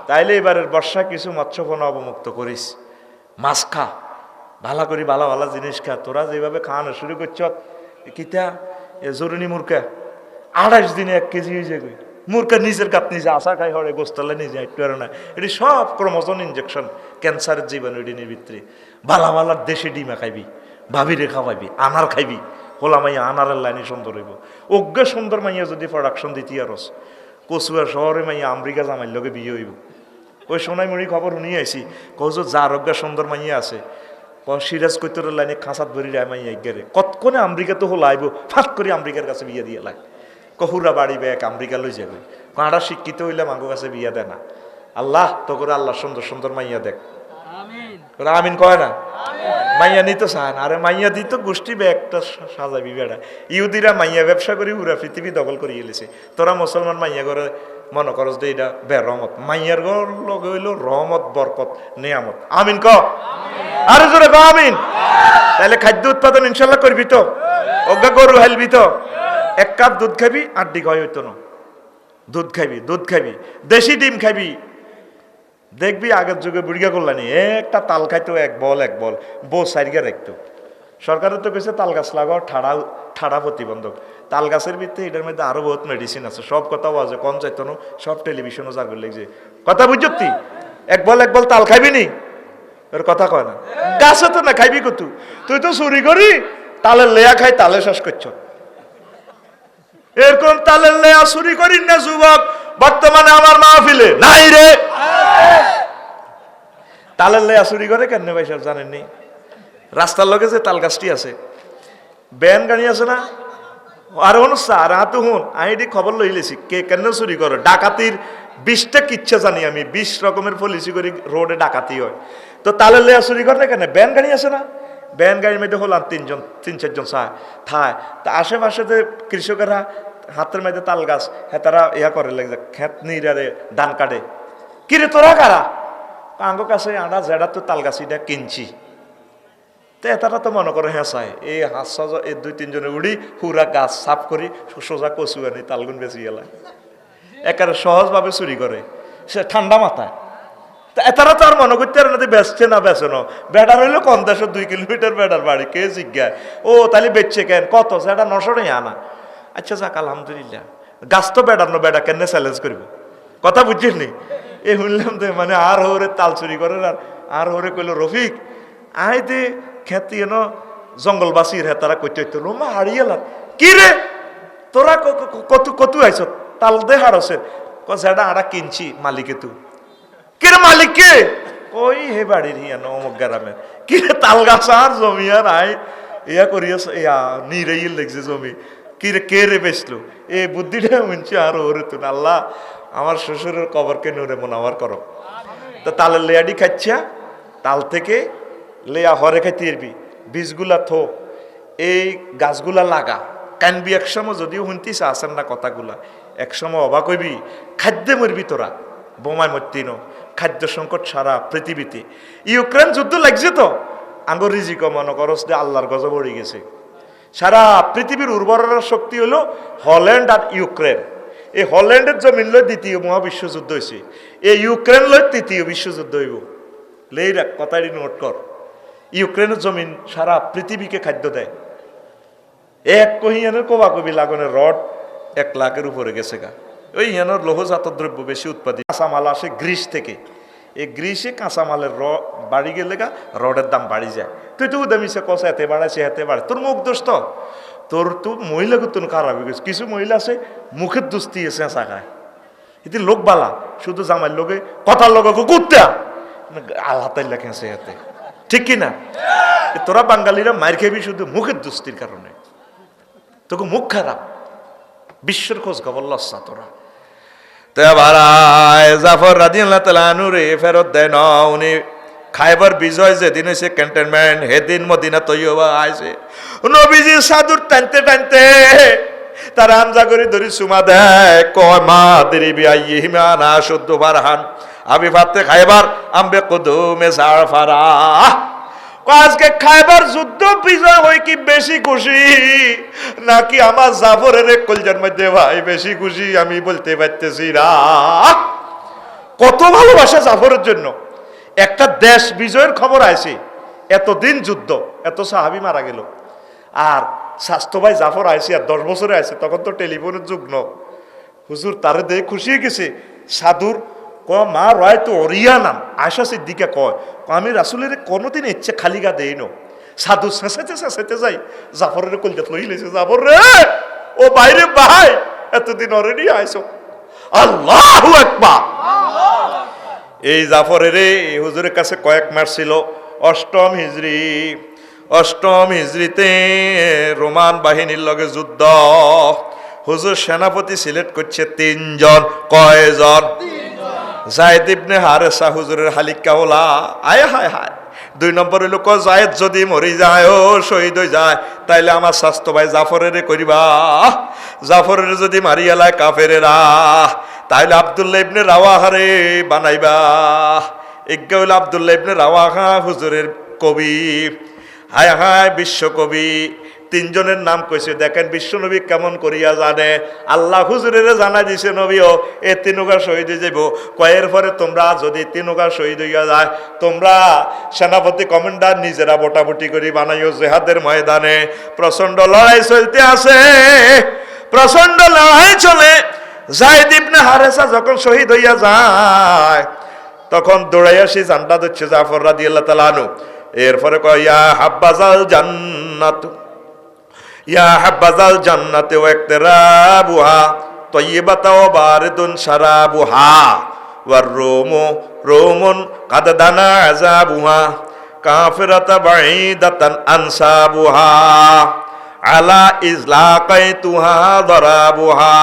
তাইলে এবারের বর্ষা কিছু মৎস্যপণা অবমুক্ত করিস, মাছ খা, ভালো করি ভালো ভালো জিনিস খা। তোরা যেভাবে খাওয়ানো শুরু করছ কিতা জরুরি মুরকা 28 দিনে 1 কেজি হয়ে যাবে। মুরকা নিজের গাত নিজে আশা খাই হরে গোস্তালে নিজে একটু আর না। এটি সব ক্রোমোজোম ইনজেকশন, ক্যান্সারের জীবাণু এটি ভিতরে। বালা বালার দেশে ডিমা খাইবি, ভাবিরে খাওয়াইবি, আনার খাইবি, হোলা মাইয়া আনারের লাইনে সুন্দর হইব। অজ্ঞ সুন্দর মাইয়া যদি প্রোডাকশন দিতি আরস, কচুয়া শহরে মাইয়া আমেরিকা জামাইর লগে বিয়ে হইব। ওই সোনাইমুড়ি খবর শুনিয়ে আইসি, কৌজ যার অজ্ঞা সুন্দর মাইয়া আছে, সিরাজ কৈতরের লাইনে খাঁচাত ভরি রায় মাইয়া গেরে কতক্ষণে আমেরিকা তো হলো আইব, ফাঁক করে আমেরিকার কাছে বিয়ে দিয়ে লাই। কহুরা বাড়িবে এক আমেরিকা লই যাবে, কাঁড়া শিক্ষিত হইলে মাঙ্গো কাছে বিয়া দেয় না। আল্লাহ তো করে আল্লাহ সুন্দর সুন্দর মাইয়া দেখ, আমিন কয় না? মাইয়া নিতে চায় না, আরে মাইয়া দিত গোষ্ঠী ব্যাগটা সাজাবি বেড়া। ইহুদিরা মাইয়া ব্যবসা করি পুরা পৃথিবী দখল করে এলেছে। তোরা মুসলমান মাইয়া করে মনে করস যে এটা বেরহমত, মাইয়ার ঘর লগে হইল রহমত বরকত নেয়ামত। আমিন ক, আরে জোরে ক আমিন। তাহলে খাদ্য উৎপাদন ইনশাল্লাহ করবি তো, অজ্ঞা গরু হেলবি তো। 1 কাপ দুধ খাবি, 8 দিক হইতো না। দুধ খাবি, দুধ খাবি, দেশি ডিম খাবি। দেখবি আগের যুগে বুড়িয়া করলানি একটা তাল খাইতো, এক বল বউ সাইডে রাখতো। সরকারের তো কেছে তাল গাছ লাগাও, ঠাড়া প্রতিবন্ধক। তাল গাছের ভিত্তি এটার মধ্যে আরো বহুত মেডিসিন আছে, সব কথা আছে, কম চাইতো না, সব টেলিভিশনও যার লাগছে কথা বুঝতি। এক বল তাল খাইবি নি, ওর কথা কয় না। গাছে তো না খাইবি কত, তুই তো চুরি করি তালের লেয়া খাই, তালে শেষ করছ। এরকম তালের লেয়া চুরি করি না যুবক বর্তমানে আমার মাহফিলে নাই রে। তালের লেয়া চুরি করে কেন ভাই সব জানেননি? রাস্তার লগে যে তাল গাছটি আছে, ব্যান গাড়ি আছে না, আর অনুষ্ঠান আর হাতে হুন আইডি খবর লইলেছি কে কেন চুরি করে। ডাকাতির 20টা কিচ্ছা জানি আমি, 20 রকমের পলিসি করি রোডে ডাকাতি হয়। তো তালের লেয়া চুরি করে কেন? ব্যান গাড়ি আছে না, ব্যান গাড়ির মধ্যে হলাম 3-4 জন থায়। তা আশেপাশে যে কৃষকেরা হাতের মধ্যে তাল গাছ, হ্যাঁ তারা ইয়া করে লাগে খেত নিরে ধান কাটে। কিরে তোরা কারা? আঙ্গ কাছে আড়া জেডা তো তাল গাছ এটা কিনছি। তো এটারা তো মনে করে হ্যাঁ চাই এই হাসা এই 2-3 জনে উড়ি পুরা গাছ সাফ করি সোজা কচু আনি তালগুন বেশি গেলায় একেবারে সহজভাবে চুরি করে, সে ঠান্ডা মাথায়। তা এটারা তো আর মনে করতে আর না বেচছে না বেচে না। বেড়ার হইলো কম দেশের 2 কিলোমিটার বেড়ার বাড়ি, কে জিজ্ঞায় ও তাহলে বেচছে কেন, কত সেটা 900 টাকা আনা। আচ্ছা যাক আলহামদুলিল্লাহ, গাছ তো বেড়ানো, বেড়া কেন চ্যালেঞ্জ করব, কথা বুঝছিস নি? এই শুনলাম তো মানে আর হরে তাল চুরি করে, আর হরে কইল রফিক আই দে খেতি এন জঙ্গলবাসীর হ্যাঁ তারা কইতে হইতো রোমা হারিয়েলাম। কি রে তোরা কত আইস তাল দে হারসের সেটা আড়া কিনছি মালিকে তু কে রে মালিক কে? ওই হে বাড়ির হিয়ানো অমুক গ্রামের। কি রে তাল গাছ আর জমি আর আই ইয়া করিয়াছ ইয়া নিরেই লেগছে জমি। কি রে কে রে বেচলো? এ বুদ্ধিটা শুনছি আর ওরে তুন আল্লাহ আমার শ্বশুরের কবরকে নুরে মোনাওয়ার করো। তো তালের লেয়াডি খাচ্ছা, তাল থেকে লেয়া হরে খাইতে এরবি, বীজগুলা থো, এই গাছগুলা লাগা। কানবি একসময় যদিও শুনতিস আসেন না কথাগুলা, একসময় অবাক হইবি, খাদ্যে মরবি তোরা, বোমায় মরতি নো। খাদ্য সংকট সারা পৃথিবীতে। ইউক্রেন যুদ্ধ লাগছে তো, আঙ্গর রিজিক মনে করস যে আল্লাহর গজব পড়ে গেছে। সারা পৃথিবীর উর্বরতার শক্তি হলো হল্যান্ড আর ইউক্রেন। এই হল্যান্ডের জমিন লই 2য় মহাবিশ্বযুদ্ধ হয়েছে, এই ইউক্রেন লই 3য় বিশ্বযুদ্ধ হইব। লেই রাখ কথাটি নোট কর। ইউক্রেনের জমিন সারা পৃথিবীকে খাদ্য দেয়। 1 কহিয়ানের কোবাকবি লাগনের রড 1 লাখের উপরে গেছে গা। ওই ইয়ানোর লৌহজাত দ্রব্য বেশি উৎপাদিত। কাঁচামাল আসে গ্রিস থেকে, এই গ্রিসে কাঁচামালের বাড়ি গেলে রডের দাম বাড়ি যায়। তুই তো দামিছে কষা এতে বাড়াইছে এতে বাড়ে, তোর মুখ দোষ তো, তোর তো মহিলাকে তোর খারাপ হয়ে গেছে। কিছু মহিলা আছে মুখের দোষ দিয়ে চেঁচা খায়, এতে লোক বালা, শুধু জামাই লোকে কথার লোক কুত্তা আল্লাহ তাইলা খেঁচে হাতে, ঠিক কিনা? তোরা বাঙালিরা মার খেবি শুধু মুখের দুস্তির কারণে, তোকে মুখ খারাপ, বিশ্বের খোঁজ খবর লস্যা তোরা। তো এবার জাফর রাদিয়াল্লাহু তাআলা আনহু রে ফেরত দেন। উনি খায়বার বিজয় যেদিন হয়েছে ক্যান্টনমেন্ট, সেদিন মদিনা তৈয়বা আইছে। নবীজি সাদুর টানতে টানতে তারা আমজা করে ধরি চুমা দেয়, কয় মা দেরি বিআইহি হিমানা শুদ্ধ ফারহান আমি ভাবতে খাইবার আম্বে কুদুমে জাফারা। আজকে খাইবার যুদ্ধ বিজয় হই কি বেশি খুশি, নাকি আমার জাফরের কলজার মধ্যে ভাই বেশি খুশি, আমি বলতে পারতেছি না। কত ভালোবাসা জাফরের জন্য। একটা দেশ বিজয়ের খবর আছে, এতদিন যুদ্ধ, এত সাহাবী মারা গেল, আর স্বাস্থ্য ভাই জাফর আইসি আর 10 বছরে আছে, তখন তো টেলিফোনের যুগ ন। হুজুর তারে দেখে খুশি হয়ে গেছে। সাধুর মা রয় তো অরিয়া নাম আয়সা সিদ্দিকা কয়, আমি রাসুলের কোনোদিন ইচ্ছে খালি গা দেই ন। সাধু শেষাইতে শেষাইতে যাই, জাফরের কলজাত লই লেছে, জাফর রে ও বাইরে ভাই এতদিন অলরেডি আইসো, আল্লাহু আকবার। এই জাফরের হুজুরের কাছে কয়েক মাস ছিল, অষ্টম হিজরিতে রোমান বাহিনীর লগে যুদ্ধ। হুজুর সেনাপতি সিলেক্ট করছে 3 জন। কয়জন? যায়েদ ইবনে হারেসা হুজুরের হালিকা ওলা। আয় হায় হায়। 2 নম্বর হইল যায়েদ যদি মরি যায় ও শহীদ হয়ে যায়, তাইলে আমার স্বাস্থ্য ভাই জাফরের করিবা। জাফরের যদি মারিয়ালায় কাফেরেরা, তাইলে আব্দুল্লাহ ইবনে রাওয়াহারে বানাইবা। এজ্ঞা হইল আব্দুল্লাহ ইবনে রাওয়াহা হুজুরের কবি। হায় হায় বিশ্বকবি। 3 জনের নাম কইছে। দেখেন বিশ্বনবী কেমন করিয়া জানে, আল্লাহ হুজুরের জানা দিছে নবীও এ 3 শহীদ হয়ে যাইব। কয়ের পরে তোমরা যদি 3 শহীদ হইয়া যায়, তোমরা সেনাপতি কমান্ডার নিজেরা ভোটাভুটি করি বানাইও জেহাদের ময়দানে। প্রচন্ড লড়াই চলতে আছে, প্রচন্ড লড়াই চলে। যায়েদ ইবনে হারেসা যখন শহীদ হইয়া যায়, তখন দৌড়াই আসি জান্ডা দিচ্ছে জাফর রাদিয়াল্লাহু তাআলা আনহু। এরপরে কয় ইয়া হাব্বাজাল জান্নাত, ইয়া হাব্বাজাল জান্নাতে ওয়া ইকতারাবুহা তাইয়্যিবাতাও বারিদুন শারাবুহা ওয়ার রোমুন কাদ দানা আযাবুহা কাফিরাতা বাঈদাতান আনসাবুহা আলা ইজলাকাইতুহা দারাবুহা।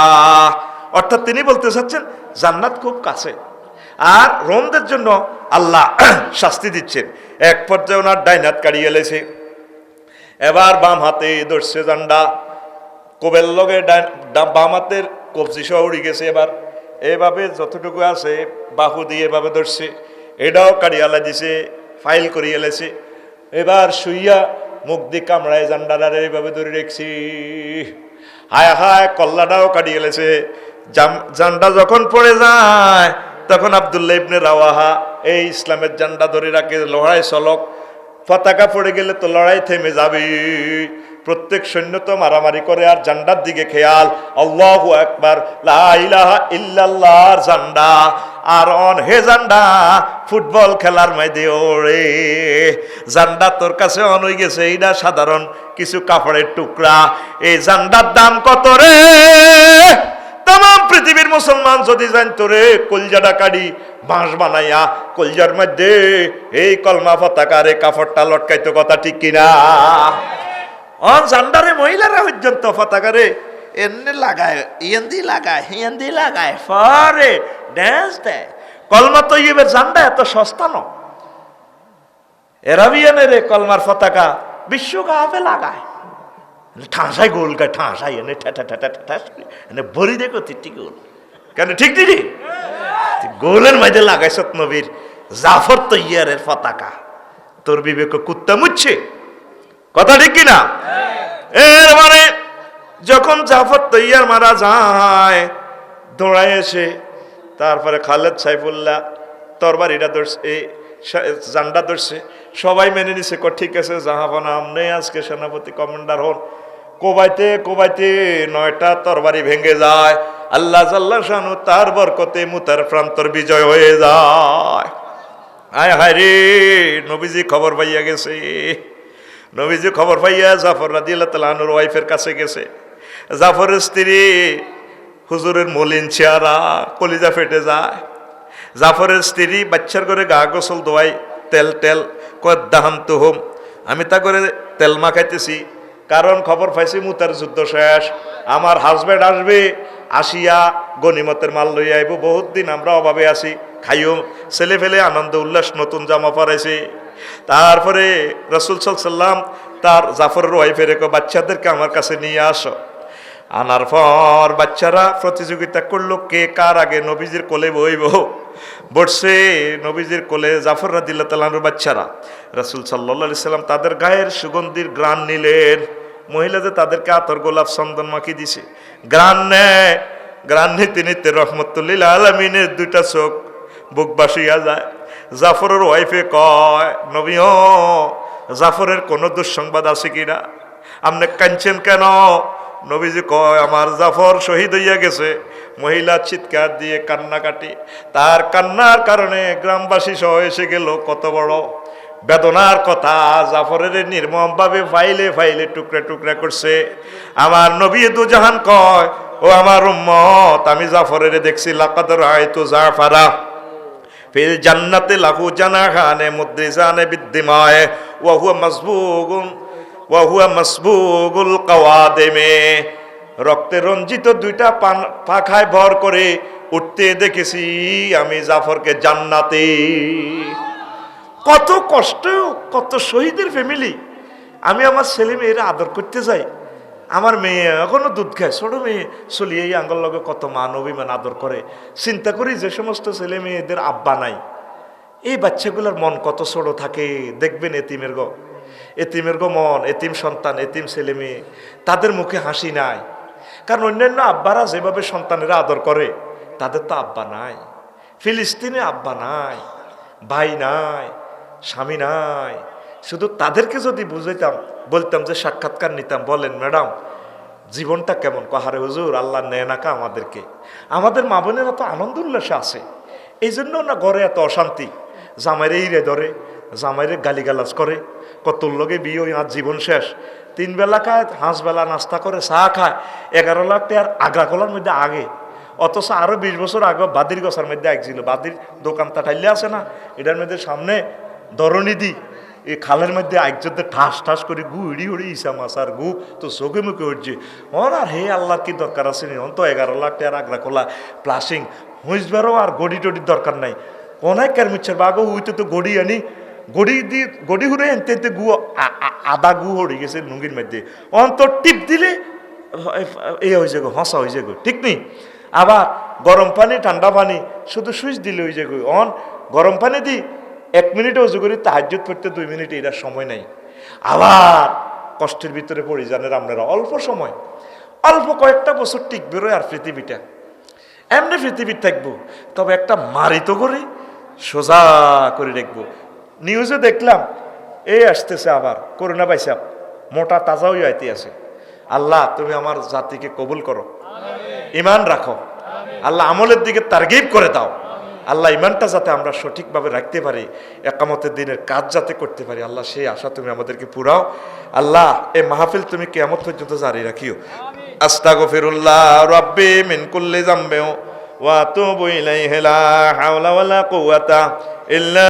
অর্থাৎ তিনি বলতে চাচ্ছেন জান্নাত খুব কাছে, আর রোমদের জন্য আল্লাহ শাস্তি দিচ্ছেন। এক পর্যায়ে ওনার ডাইন হাত কাড়িয়ে এলেছে, এবার বাম হাতে ধরছে জান্ডা, কোবেল লগে বাম হাতের কবজি সহ উড়ে গেছে। এবার এভাবে যতটুকু আছে বাহু দিয়ে এভাবে ধরছে, এটাও কাড়িয়ালা দিছে, ফাইল করিয়ে এলেছে। এবার শুইয়া মুখ দিয়ে কামড়ায় জান্ডার এইভাবে ধরে রেখছি। হায় হায় কল্লাটাও কাটিয়ে এলেছে। জান্ডা যখন পড়ে যায়, তখন আব্দুল্লাহ ইবনে রাওয়াহা এই ইসলামের জান্ডা ধরে রাখে, লড়াই চলক, পতাকা পড়ে গেলে তো লড়াই থেমে যাবে। প্রত্যেক সৈন্য তো মারামারি করে, আর জান্ডার দিকে খেয়াল, আল্লাহু আকবার লা ইলাহা ইল্লাল্লাহর জান্ডা। আর অন হে জান্ডা ফুটবল খেলার মধ্যে ওরে জান্ডা তোর কাছে অন হয়ে গেছে, এইটা সাধারণ কিছু কাপড়ের টুকরা। এই জান্ডার দাম কত রে? তাম পৃথিবীর মুসলমান যদি জানতো রে, কলজাটা কাটি বাঁশ বানাইয়া কলজার মধ্যে এই কলমা পতাকারে কাপড়টা লটকাইতো, কথা ঠিক কিনা? অন জান্ডারে মহিলারা পর্যন্ত পতাকারে এমনি লাগায়, ইয়েন্দি লাগায়, হিয়েন্দি লাগায়, পরে ড্যান্স দেয়। কলমা তৈয়বের জান্ডা এত সস্তা ন। এরাবিয়ানের কলমার পতাকা বিশ্বকাপে লাগায়, ঠাঁসাই গোল গায়, ঠাঁসাই এনে ঠেটা ঠেটা ঠেঠাস এনে বড়ি দেখো তিটি গোল কেন, ঠিক দিদি? গোলের মাঝে লাগাইছ নবীর জাফর তৈয়ারের পতাকা, তোর বিবেক কুত্তা মুচ্ছে, কথা ঠিক কিনা? এর মানে যখন জাফর তৈয়ার মারা যায়, দৌড়ায় এসে তারপরে খালেদ সাইফুল্লাহ তরবারিটা ধরছে, জান্ডা ধরছে, সবাই মেনে নিছে, ঠিক আছে জাহাপনা আপনি আজকে সেনাপতি কমান্ডার হন। কোবাইতে কোবাইতে 9টা তরবারি ভেঙে যায়। আল্লাহ জাল্লা শানু তার বরকতে মুতার প্রান্তর বিজয় হয়ে যায়। আয় হায় রে, নবীজি খবর পাইয়া গেছে। নবীজি খবর পাইয়া জাফর রাদিয়াল্লাহু তাআলা আনহুর ওয়াইফের কাছে গেছে। জাফরের স্ত্রী হুজুরের মলিন চেহারা, কলিজা ফেটে যায়। জাফরের স্ত্রী বাচ্চার করে গা গোসল দোয়াই, তেল কদ্দাহান তুহুম, আমি তা করে তেল মাখাইতেছি, কারণ খবর পাইছি মুতার যুদ্ধ শেষ, আমার হাজব্যান্ড আসবে, আসিয়া গনিমতের মাল লইয়া আইব। বহুত দিন আমরা অভাবে আছি, খাইও ছেলে ফেলে আনন্দ উল্লাস, নতুন জামা পরাইছে। তারপরে রাসূল সাল্লাল্লাহু আলাইহি ওয়াসাল্লাম তার জাফরের ওয়াইফের বাচ্চাদেরকে আমার কাছে নিয়ে আসো। আনার পর বাচ্চারা প্রতিযোগিতা করলো কে কার আগে নবীজির কোলে বইব। বসছে নবীজির কোলে জাফর রাদিয়াল্লাহু তাআলা আনহুর বাচ্চারা। রাসূল সাল্লাল্লাহু আলাইহি সাল্লাম তাদের গায়ের সুগন্ধির ঘ্রাণ নিলেন। মহিলাদের তাদেরকে আতর গোলাপ চন্দন মাখিয়ে দিছে। ঘ্রাণ নেয়, ঘ্রাণ নিতে নিতে রহমতুল লিল আলামিনের 2টা চোখ বুক বাসিয়া যায়। জাফরের ওয়াইফে কয়, নবী ও জাফরের কোনো দুঃসংবাদ আছে কিনা? আপনি কাঁদছেন কেন? নবীজি কয়, আমার জাফর শহীদ হইয়া গেছে। মহিলা চিৎকার দিয়ে কান্নাকাটি, তার কান্নার কারণে গ্রামবাসী সহ এসে গেল। কত বড় বেদনার কথা! জাফরের নির্মম ভাবে ফাইলে ফাইলে টুকরা টুকরা করছে। আমার নবী দুজাহান কয়, ও আমার উম্মত, আমি জাফরের দেখছি, লাকাদ রাআইতু জাফারা ফিল জান্নাতি লাহু জানাহানে মুদ্রিজানে বিদ্দিমায়ে ওয়া হুয়া মাসবুগুল কাওয়াদিমে। রক্তে রঞ্জিত 2টা পাখায় ভর করে উঠতে দেখেছি আমি জাফরকে জান্নাতে। কত কষ্ট, কত শহীদের ফ্যামিলি। আমি আমার ছেলে মেয়েরা আদর করতে যাই, আমার মেয়ে এখনো দুধ খায়, ছোট মেয়ে চলিয়ে আঙ্গল লগে কত মান অভিমান আদর করে। চিন্তা করি যে সমস্ত ছেলে মেয়েদের আব্বা নাই, এই বাচ্চাগুলোর মন কত ছোট থাকে। দেখবেন এতিমের গো মন, এতিম সন্তান, এতিম ছেলে মেয়ে, তাদের মুখে হাসি নাই। কারণ অন্যান্য আব্বারা যেভাবে সন্তানেরা আদর করে, তাদের তো আব্বা নাই। ফিলিস্তিনে আব্বা নাই, ভাই নাই, স্বামী নাই। শুধু তাদেরকে যদি বুঝাইতাম, বলতাম যে সাক্ষাৎকার নিতাম, বলেন ম্যাডাম জীবনটা কেমন? কাহারে হুজুর, আল্লাহ নেয় নাকা আমাদেরকে। আমাদের মা বোনেরা তো আনন্দ উল্লাসে আছে, এই জন্য না ঘরে এত অশান্তি। জামাইরে ইরে ধরে, জামাইরে গালিগালাজ করে, কতর লগে বিয়ে আর জীবন শেষ। 3 বেলা খায়, 5 বেলা নাস্তা করে, চা খায়, 11 লাখ টাকার আগ্রা কলার মধ্যে আগে। অথচ আরো 20 বছর আগে বাদির গছার মধ্যে একছিল, বাদির দোকানটা ঠাইলে আছে না, এটার মধ্যে সামনে ধরণী দি, এই খালের মধ্যে একজনদের ঠাস ঠাস করে গু ইড়ি উড়ি ইসা মাছ আর গু তো চোখে মুখে উঠছে। আর হে আল্লাহর কি দরকার আছে নি? তো 11 লাখ টাকার আগ্রা কলা প্লাসিং হুঁসবারও আর গড়ি টড়ির দরকার নাই। অনেক কারমিচ্ছার বাগো হইতে তো গড়ি আনি, গড়ি হুড়ে এনতে এনতে গু আদা গু হড়ে গেছে লুঙ্গির মধ্যে। অন্তর টিপ দিলে এ হয়ে যাগো, হসা হয়ে যাগো, ঠিক নেই? আবার গরম পানি ঠান্ডা পানি শুধু সুইচ দিলে হয়ে যাগো। গরম পানি দি 1 মিনিটে উজু করি, তাহাজ্জুদ পড়তে 2 মিনিট, এটার সময় নাই। আবার কষ্টের ভিতরে পড়ে জানেন আপনারা, অল্প সময়, অল্প কয়েকটা বছর টিকবে আর পৃথিবীটা এমনি পৃথিবী থাকবো। তবে একটা মারিত করে সোজা করে রাখবো। নিউজে দেখলাম এই আসতেছে আবার করোনা ভাইসাব, মোটা তাজা হয়ে আইতে আছে। আল্লাহ তুমি আমার জাতিকে কবুল করো, ইমান রাখো, আল্লাহ আমলের দিকে তারগিব করে দাও। আল্লাহ ইমানটা যাতে আমরা সঠিকভাবে রাখতে পারি, একামতের দিনের কাজ যাতে করতে পারি, আল্লাহ সেই আশা তুমি আমাদেরকে পুরাও। আল্লাহ এই মাহফিল তুমি কিয়ামত পর্যন্ত জারি রাখিও। আস্তাগফিরুল্লাহ রাব্বি মিন কুল্লি যামবি ওয়া আতুবু ইলাইহি লা হাওলা ওয়ালা কুওয়াতা ইল্লা